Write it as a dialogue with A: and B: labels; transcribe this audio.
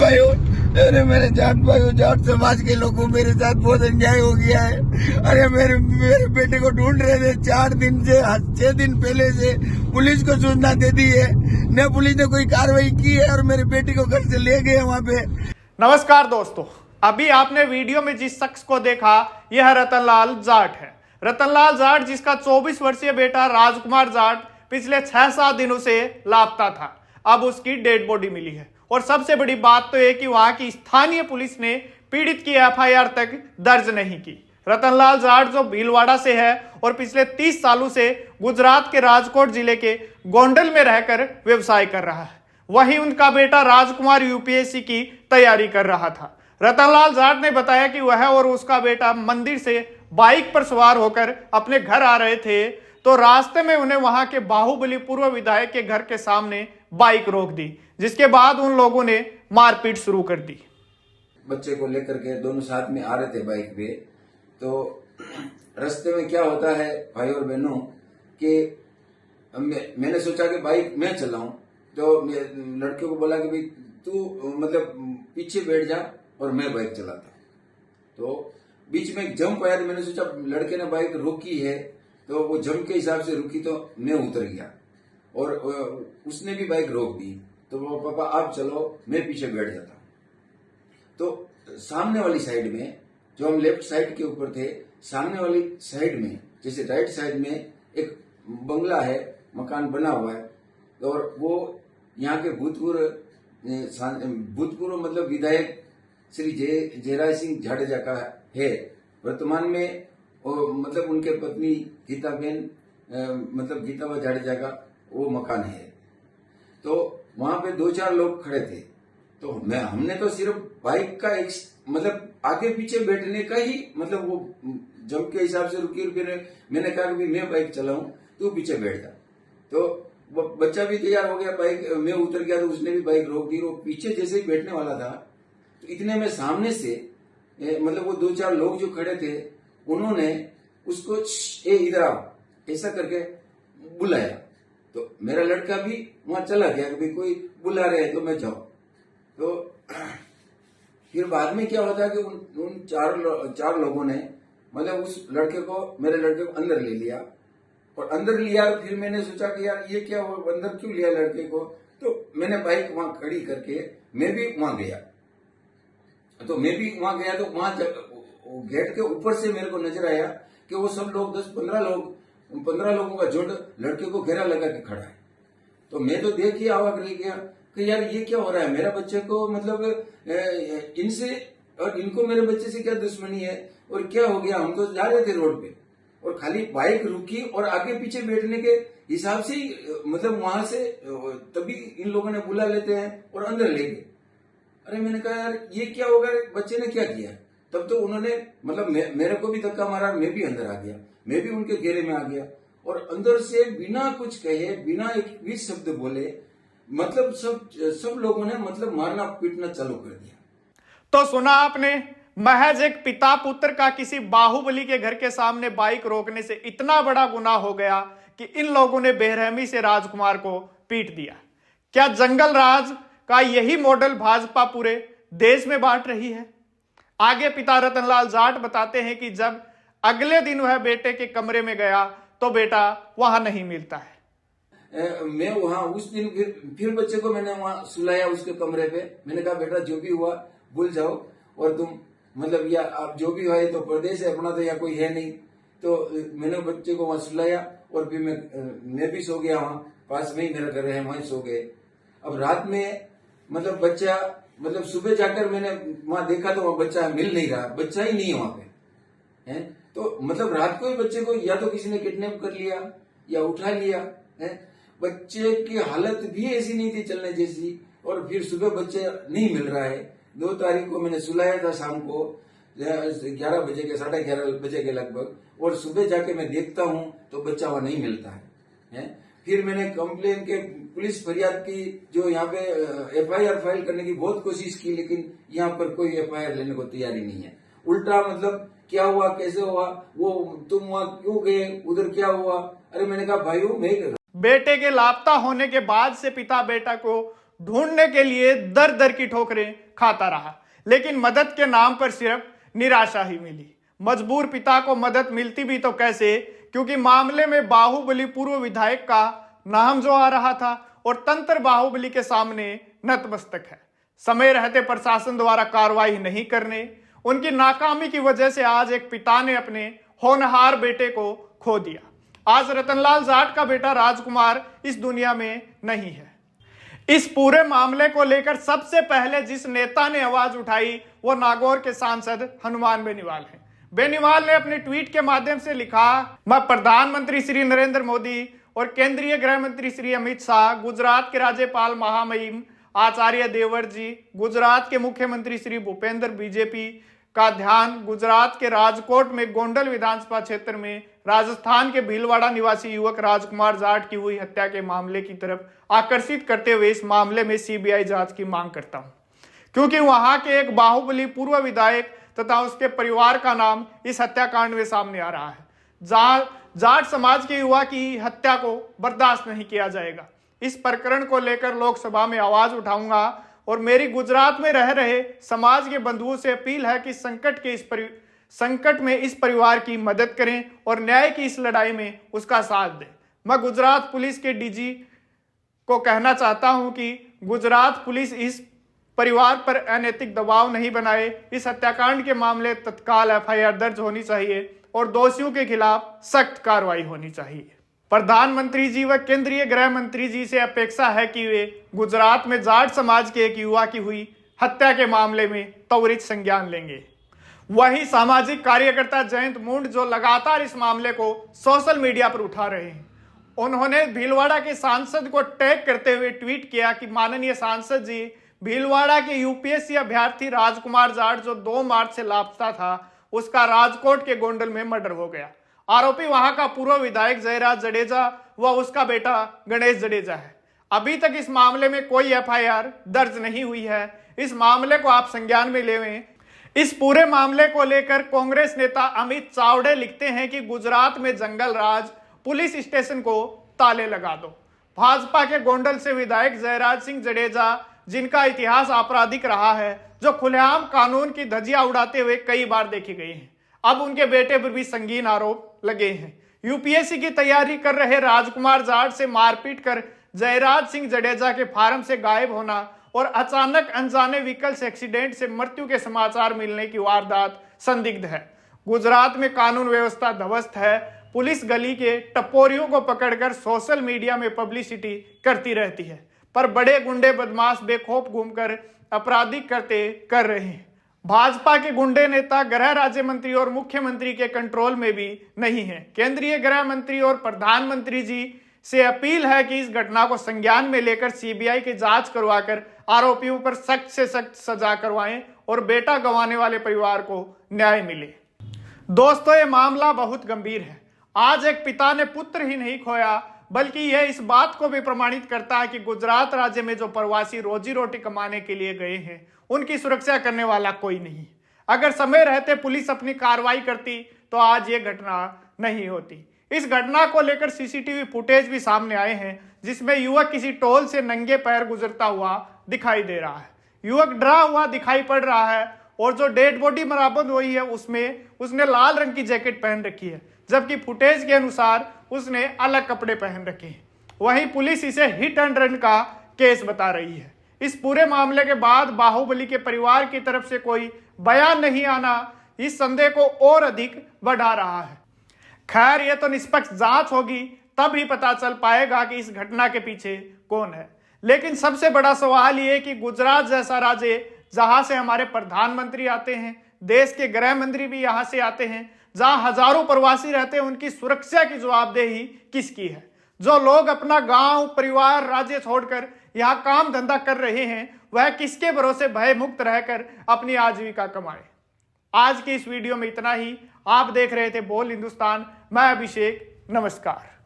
A: भाइयों, अरे मेरे जाट भाइयों, जाट समाज के लोगों, मेरे साथ बहुत अन्याय हो गया है। अरे मेरे बेटे को ढूंढ रहे थे 4 दिन से, 6 दिन पहले से पुलिस को सूचना दे दी है, न पुलिस ने कोई कार्रवाई की है और मेरे बेटी को घर से ले गए वहाँ पे।
B: नमस्कार दोस्तों, अभी आपने वीडियो में जिस शख्स को देखा, यह रतनलाल जाट है। रतनलाल जाट, जिसका 24 वर्षीय बेटा राजकुमार जाट पिछले 6-7 दिनों से लापता था, अब उसकी डेड बॉडी मिली है। और सबसे बड़ी बात तो यह कि वहां की स्थानीय पुलिस ने पीड़ित की एफआईआर तक दर्ज नहीं की। रतनलाल जाट जो भीलवाड़ा से है और पिछले 30 सालों से गुजरात के राजकोट जिले के गोंडल में रहकर व्यवसाय कर रहा है। वहीं उनका बेटा राजकुमार यूपीएससी की तैयारी कर रहा था। रतनलाल जाट ने बताया कि वह और उसका बेटा मंदिर से बाइक पर सवार होकर अपने घर आ रहे थे, तो रास्ते में उन्हें वहां के बाहुबली पूर्व विधायक के घर के सामने बाइक रोक दी, जिसके बाद उन लोगों ने मारपीट शुरू कर दी।
C: बच्चे को लेकर के दोनों साथ में आ रहे थे बाइक पे। तो रास्ते में क्या होता है भाई और बहनों कि मैंने सोचा कि बाइक मैं चलाऊं, तो लड़के को बोला कि भाई तू मतलब पीछे बैठ जा और मैं बाइक चलाता। तो बीच में एक जंप आया, तो मैंने सोचा लड़के ने बाइक रोकी है तो वो जंप के हिसाब से रुकी, तो मैं उतर गया और उसने भी बाइक रोक दी। तो वो पापा आप चलो, मैं पीछे बैठ जाता। तो सामने वाली साइड में, जो हम लेफ्ट साइड के ऊपर थे, सामने वाली साइड में जैसे राइट साइड में एक बंगला है, मकान बना हुआ है। और वो यहाँ के भूतपूर्व मतलब विधायक श्री जयराज सिंह जाडेजा का है। वर्तमान में मतलब उनके पत्नी गीताबेन मतलब गीताबा जाडेजा का वो मकान है। तो वहां पे 2-4 लोग खड़े थे। तो हमने तो सिर्फ बाइक का एक मतलब आगे पीछे बैठने का ही मतलब वो जंप के हिसाब से रुकी। फिर मैंने कहा कि मैं बाइक चलाऊं, तू पीछे बैठ जा। तो वो बच्चा भी तैयार हो गया, बाइक मैं उतर गया, तो उसने भी बाइक रोक दी। वो पीछे जैसे ही बैठने वाला था, तो इतने में सामने से मतलब वो 2-4 लोग जो खड़े थे, उन्होंने उसको इधर आओ ऐसा करके बुलाया। तो मेरा लड़का भी वहां चला गया कि भाई कोई बुला रहे हैं तो मैं जाऊं। तो फिर बाद में क्या होता है कि उन चार लोगों ने मतलब उस लड़के को, मेरे लड़के को अंदर ले लिया। और अंदर लिया, फिर मैंने सोचा कि यार ये क्या हो, अंदर क्यों लिया लड़के को। तो मैंने बाइक वहां खड़ी करके मैं भी वहां गया। तो मैं भी वहां गया, तो वहां गेट के ऊपर से मेरे को नजर आया कि वो सब लोग 10-15 लोगों का झुंड लड़के को घेरा लगा के खड़ा है। तो मैं तो देख ही आवाज रह गया कि यार ये क्या हो रहा है, मेरा बच्चे को मतलब इनसे और इनको मेरे बच्चे से क्या दुश्मनी है और क्या हो गया। हम तो जा रहे थे रोड पे और खाली बाइक रुकी और आगे पीछे बैठने के हिसाब से ही मतलब वहां से तभी इन लोगों ने बुला लेते हैं और अंदर ले गए। अरे मैंने कहा यार ये क्या होगा, बच्चे ने क्या किया। तब तो उन्होंने मतलब मेरे को भी धक्का मारा, मैं भी अंदर आ गया, मैं भी उनके घेरे में आ गया। और अंदर से बिना कुछ कहे, बिना एक भी शब्द बोले, मतलब सब लोगों ने मतलब मारना पीटना चालू कर दिया।
B: तो सुना आपने, महज एक पिता पुत्र का किसी बाहुबली के घर के सामने बाइक रोकने से इतना बड़ा गुनाह हो गया कि इन लोगों ने बेरहमी से राजकुमार को पीट दिया। क्या जंगल राज का यही मॉडल भाजपा पूरे देश में बांट रही है? आगे पिता रतनलाल जाट बताते हैं कि जब अगले दिन वह बेटे के कमरे में गया तो बेटा वहां नहीं मिलता है।
C: मैं वहां उस दिन फिर बच्चे को मैंने वहां सुलाया उसके कमरे पे। मैंने कहा बेटा जो भी हुआ भूल जाओ, और तुम मतलब या आप जो भी हुआ तो प्रदेश है अपना, तो या कोई है नहीं। तो मैंने बच्चे को वहां सुलाया और फिर मैं भी सो गया, वहां पास में ही मेरा घर है, वहीं सो गए। अब रात में मतलब बच्चा मतलब सुबह जाकर मैंने वहां देखा तो वहां बच्चा मिल नहीं रहा, बच्चा ही नहीं है वहां पे है। तो मतलब रात को ही बच्चे को या तो किसी ने किडनैप कर लिया या उठा लिया है। बच्चे की हालत भी ऐसी नहीं थी चलने जैसी, और फिर सुबह बच्चे नहीं मिल रहा है। 2 तारीख को मैंने सुलाया था शाम को 11 बजे के 11:30 बजे के लगभग, और सुबह जाके मैं देखता हूं तो बच्चा वहां नहीं मिलता है। फिर मैंने कंप्लेन के पुलिस फरियाद की, जो यहाँ पे एफआईआर फाइल करने की बहुत कोशिश की, लेकिन यहाँ पर कोई एफआईआर लेने को तैयारी नहीं है। उल्टा मतलब क्या हुआ, कैसे हुआ, वो तुम वहां क्यों गए, उधर क्या हुआ। अरे मैंने कहा भाइयों मैं
B: बेटे के लापता होने के बाद से पिता बेटा को ढूंढने के लिए दर दर की ठोकरें खाता रहा, लेकिन मदद के नाम पर सिर्फ निराशा ही मिली। मजबूर पिता को मदद मिलती भी तो कैसे, क्योंकि मामले में बाहुबली पूर्व विधायक का नाम जो आ रहा था और तंत्र बाहुबली के सामने नतमस्तक है। समय रहते प्रशासन द्वारा कार्रवाई नहीं करने, उनकी नाकामी की वजह से आज एक पिता ने अपने होनहार बेटे को खो दिया। आज रतनलाल जाट का बेटा राजकुमार इस दुनिया में नहीं है। इस पूरे मामले को लेकर सबसे पहले जिस नेता ने आवाज उठाई वो नागौर के सांसद हनुमान बेनीवाल हैं। बेनीवाल ने अपने ट्वीट के माध्यम से लिखा, मैं प्रधानमंत्री श्री नरेंद्र मोदी और केंद्रीय गृह मंत्री श्री अमित शाह, गुजरात के राज्यपाल महामहिम आचार्य देवव्रत जी, गुजरात के मुख्यमंत्री श्री भूपेंद्र बीजेपी का ध्यान गुजरात के राजकोट में गोंडल विधानसभा क्षेत्र में राजस्थान के भीलवाड़ा निवासी युवक राजकुमार जाट की हुई हत्या के मामले की तरफ आकर्षित करते हुए इस मामले में सीबीआई जांच की मांग करता हूं, क्योंकि वहां के एक बाहुबली पूर्व विधायक तथा उसके परिवार का नाम इस हत्याकांड में सामने आ रहा है। जाट समाज के युवा की हत्या को बर्दाश्त नहीं किया जाएगा। इस प्रकरण को लेकर लोकसभा में आवाज उठाऊंगा और मेरी गुजरात में रह रहे समाज के बंधुओं से अपील है कि संकट में इस परिवार की मदद करें और न्याय की इस लड़ाई में उसका साथ दें। मैं गुजरात पुलिस के डीजी को कहना चाहता हूं कि गुजरात पुलिस इस परिवार पर अनैतिक दबाव नहीं बनाए। इस हत्याकांड के मामले तत्काल एफआईआर दर्ज होनी चाहिए और दोषियों के खिलाफ सख्त कार्रवाई होनी चाहिए। प्रधानमंत्री जी व केंद्रीय गृह मंत्री जी से अपेक्षा है कि वे गुजरात में जाट समाज के एक युवा की हुई हत्या के मामले में त्वरित संज्ञान लेंगे। वही सामाजिक कार्यकर्ता जयंत मुंड जो लगातार इस मामले को सोशल मीडिया पर उठा रहे हैं, उन्होंने भीलवाड़ा के सांसद को टैग करते हुए ट्वीट किया कि माननीय सांसद जी, भीलवाड़ा के यूपीएससी अभ्यर्थी राजकुमार जाट जो 2 मार्च से लापता था, उसका राजकोट के गोंडल में मर्डर हो गया। आरोपी वहां का पूर्व विधायक जयराज जडेजा व उसका बेटा गणेश जडेजा है। अभी तक इस मामले में कोई एफआईआर दर्ज नहीं हुई है। इस मामले को आप संज्ञान में लेवें। इस पूरे मामले को लेकर कांग्रेस नेता अमित चावड़े लिखते हैं कि गुजरात में जंगल राज, पुलिस स्टेशन को ताले लगा दो। भाजपा के गोंडल से विधायक जयराज सिंह जडेजा, जिनका इतिहास आपराधिक रहा है, जो खुलेआम कानून की धज्जियां उड़ाते हुए कई बार देखे गए हैं, अब उनके बेटे पर भी संगीन आरोप लगे हैं। यूपीएससी की तैयारी कर रहे राजकुमार जाट से मारपीट कर जयराज सिंह जडेजा के फार्म से गायब होना और अचानक अनजाने व्हीकल से एक्सीडेंट से मृत्यु के समाचार मिलने की वारदात संदिग्ध है। गुजरात में कानून व्यवस्था ध्वस्त है। पुलिस गली के टपोरियों को पकड़कर सोशल मीडिया में पब्लिसिटी करती रहती है, पर बड़े गुंडे बदमाश बेखौफ घूमकर अपराधिक कर रहे हैं। भाजपा के गुंडे नेता गृह राज्य मंत्री और मुख्यमंत्री के कंट्रोल में भी नहीं है। केंद्रीय गृह मंत्री और प्रधानमंत्री जी से अपील है कि इस घटना को संज्ञान में लेकर सीबीआई की जांच करवाकर आरोपियों पर सख्त से सख्त सजा करवाएं और बेटा गंवाने वाले परिवार को न्याय मिले। दोस्तों, ये मामला बहुत गंभीर है। आज एक पिता ने पुत्र ही नहीं खोया, बल्कि यह इस बात को भी प्रमाणित करता है कि गुजरात राज्य में जो प्रवासी रोजी रोटी कमाने के लिए गए हैं, उनकी सुरक्षा करने वाला कोई नहीं। अगर समय रहते पुलिस अपनी कार्रवाई करती तो आज ये घटना नहीं होती। इस घटना को लेकर सीसीटीवी फुटेज भी सामने आए हैं, जिसमें युवक किसी टोल से नंगे पैर गुजरता हुआ दिखाई दे रहा है। युवक डरा हुआ दिखाई पड़ रहा है और जो डेड बॉडी बरामद हुई है उसमें उसने लाल रंग की जैकेट पहन रखी है, जबकि फुटेज के अनुसार उसने अलग कपड़े पहन रखे हैं। वहीं पुलिस इसे हिट एंड रन का केस बता रही है। इस पूरे मामले के बाद बाहुबली के परिवार की तरफ से कोई बयान नहीं आना इस संदेह को और अधिक बढ़ा रहा है। खैर, यह तो निष्पक्ष जांच होगी, तब ही पता चल पाएगा कि इस घटना के पीछे कौन है। लेकिन सबसे बड़ा सवाल यह कि गुजरात जैसा राज्य, जहां से हमारे प्रधानमंत्री आते हैं, देश के गृह मंत्री भी यहां से आते हैं, जहां हजारों प्रवासी रहते हैं, उनकी सुरक्षा की जवाबदेही किसकी है? जो लोग अपना गांव, परिवार, राज्य छोड़कर यहाँ काम धंधा कर रहे हैं, वह किसके भरोसे भय मुक्त रहकर अपनी आजीविका कमाए? आज की इस वीडियो में इतना ही। आप देख रहे थे बोल हिंदुस्तान। मैं अभिषेक, नमस्कार।